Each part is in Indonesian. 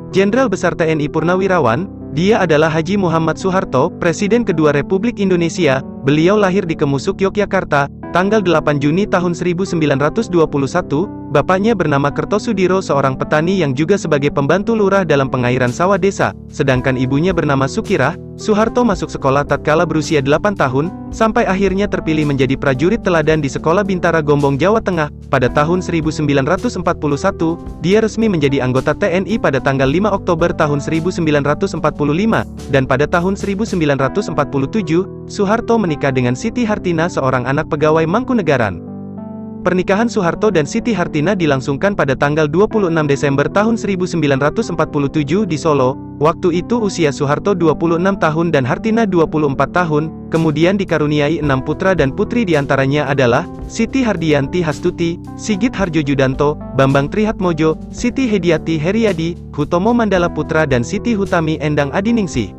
Jenderal Besar TNI Purnawirawan, dia adalah Haji Muhammad Soeharto, Presiden kedua Republik Indonesia. Beliau lahir di Kemusuk, Yogyakarta, tanggal 8 Juni tahun 1921, bapaknya bernama Kertosudiro, seorang petani yang juga sebagai pembantu lurah dalam pengairan sawah desa, sedangkan ibunya bernama Sukirah. Soeharto masuk sekolah tatkala berusia 8 tahun, sampai akhirnya terpilih menjadi prajurit teladan di Sekolah Bintara Gombong, Jawa Tengah. Pada tahun 1941, dia resmi menjadi anggota TNI pada tanggal 5 Oktober tahun 1945, dan pada tahun 1947, Soeharto menikah dengan Siti Hartina, seorang anak pegawai Mangkunegaran. Pernikahan Soeharto dan Siti Hartina dilangsungkan pada tanggal 26 Desember tahun 1947 di Solo. Waktu itu usia Soeharto 26 tahun dan Hartina 24 tahun, kemudian dikaruniai 6 putra dan putri, diantaranya adalah Siti Hardianti Hastuti, Sigit Harjojudanto, Bambang Trihatmojo, Siti Hediati Heriadi, Hutomo Mandala Putra dan Siti Hutami Endang Adiningsih.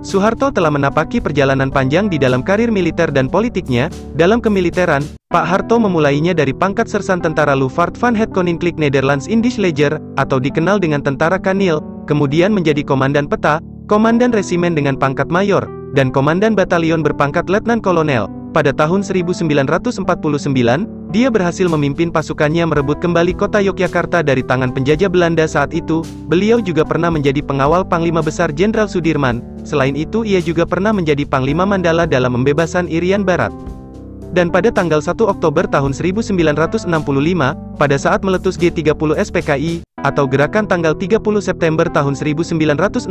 Soeharto telah menapaki perjalanan panjang di dalam karir militer dan politiknya. Dalam kemiliteran, Pak Harto memulainya dari pangkat sersan tentara Luvaart van het Koninklijk Nederlands Indisch Leger, atau dikenal dengan Tentara Kanil, kemudian menjadi komandan peta, komandan resimen dengan pangkat mayor, dan komandan batalion berpangkat letnan kolonel. Pada tahun 1949, dia berhasil memimpin pasukannya merebut kembali kota Yogyakarta dari tangan penjajah Belanda saat itu. Beliau juga pernah menjadi pengawal Panglima Besar Jenderal Sudirman. Selain itu, ia juga pernah menjadi Panglima Mandala dalam pembebasan Irian Barat. Dan pada tanggal 1 Oktober tahun 1965, pada saat meletus G30 SPKI, atau Gerakan tanggal 30 September tahun 1965,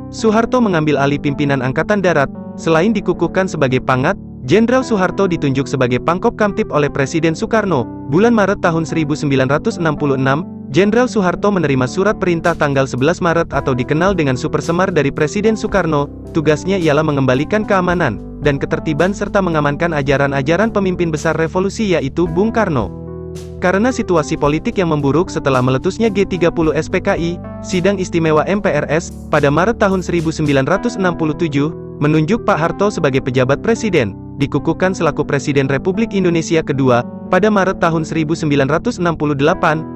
Soeharto mengambil alih pimpinan Angkatan Darat. Selain dikukuhkan sebagai Pangat, Jenderal Soeharto ditunjuk sebagai Pangkop Kamtib oleh Presiden Soekarno. Bulan Maret tahun 1966, Jenderal Soeharto menerima surat perintah tanggal 11 Maret atau dikenal dengan Super Semar dari Presiden Soekarno. Tugasnya ialah mengembalikan keamanan dan ketertiban serta mengamankan ajaran-ajaran pemimpin besar revolusi, yaitu Bung Karno. Karena situasi politik yang memburuk setelah meletusnya G30 SPKI, Sidang Istimewa MPRS, pada Maret tahun 1967, menunjuk Pak Harto sebagai pejabat presiden, dikukuhkan selaku Presiden Republik Indonesia kedua. Pada Maret tahun 1968,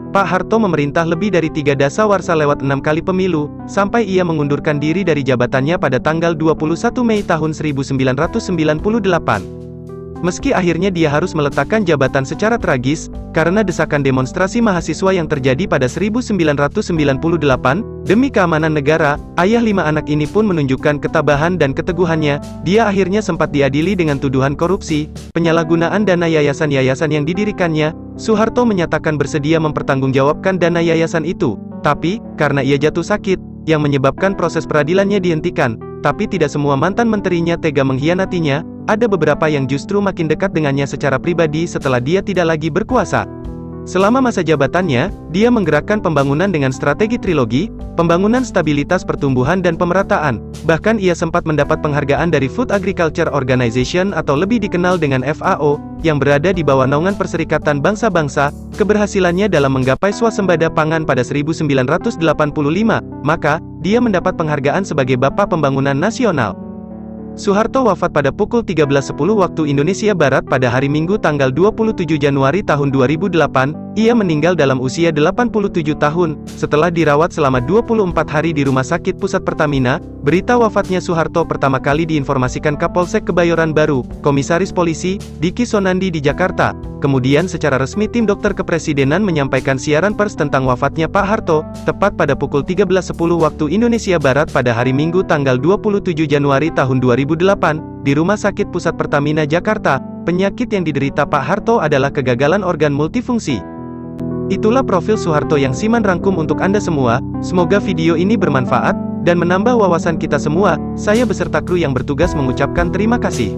Pak Harto memerintah lebih dari 3 dasawarsa lewat 6 kali pemilu, sampai ia mengundurkan diri dari jabatannya pada tanggal 21 Mei tahun 1998. Meski akhirnya dia harus meletakkan jabatan secara tragis, karena desakan demonstrasi mahasiswa yang terjadi pada 1998, demi keamanan negara, ayah 5 anak ini pun menunjukkan ketabahan dan keteguhannya. Dia akhirnya sempat diadili dengan tuduhan korupsi, penyalahgunaan dana yayasan-yayasan yang didirikannya. Soeharto menyatakan bersedia mempertanggungjawabkan dana yayasan itu, tapi, karena ia jatuh sakit, yang menyebabkan proses peradilannya dihentikan. Tapi tidak semua mantan menterinya tega mengkhianatinya. Ada beberapa yang justru makin dekat dengannya secara pribadi setelah dia tidak lagi berkuasa. Selama masa jabatannya, dia menggerakkan pembangunan dengan strategi trilogi, pembangunan stabilitas pertumbuhan dan pemerataan. Bahkan ia sempat mendapat penghargaan dari Food Agriculture Organization atau lebih dikenal dengan FAO, yang berada di bawah naungan Perserikatan Bangsa-Bangsa. Keberhasilannya dalam menggapai swasembada pangan pada 1985, maka, dia mendapat penghargaan sebagai Bapak Pembangunan Nasional. Soeharto wafat pada pukul 13.10 waktu Indonesia Barat pada hari Minggu tanggal 27 Januari tahun 2008. Ia meninggal dalam usia 87 tahun, setelah dirawat selama 24 hari di Rumah Sakit Pusat Pertamina. Berita wafatnya Soeharto pertama kali diinformasikan Kapolsek Kebayoran Baru, Komisaris Polisi, Diki Sonandi di Jakarta. Kemudian secara resmi tim dokter kepresidenan menyampaikan siaran pers tentang wafatnya Pak Harto, tepat pada pukul 13.10 waktu Indonesia Barat pada hari Minggu tanggal 27 Januari tahun 2008, di Rumah Sakit Pusat Pertamina Jakarta. Penyakit yang diderita Pak Harto adalah kegagalan organ multifungsi. Itulah profil Soeharto yang Siman rangkum untuk Anda semua. Semoga video ini bermanfaat dan menambah wawasan kita semua. Saya beserta kru yang bertugas mengucapkan terima kasih.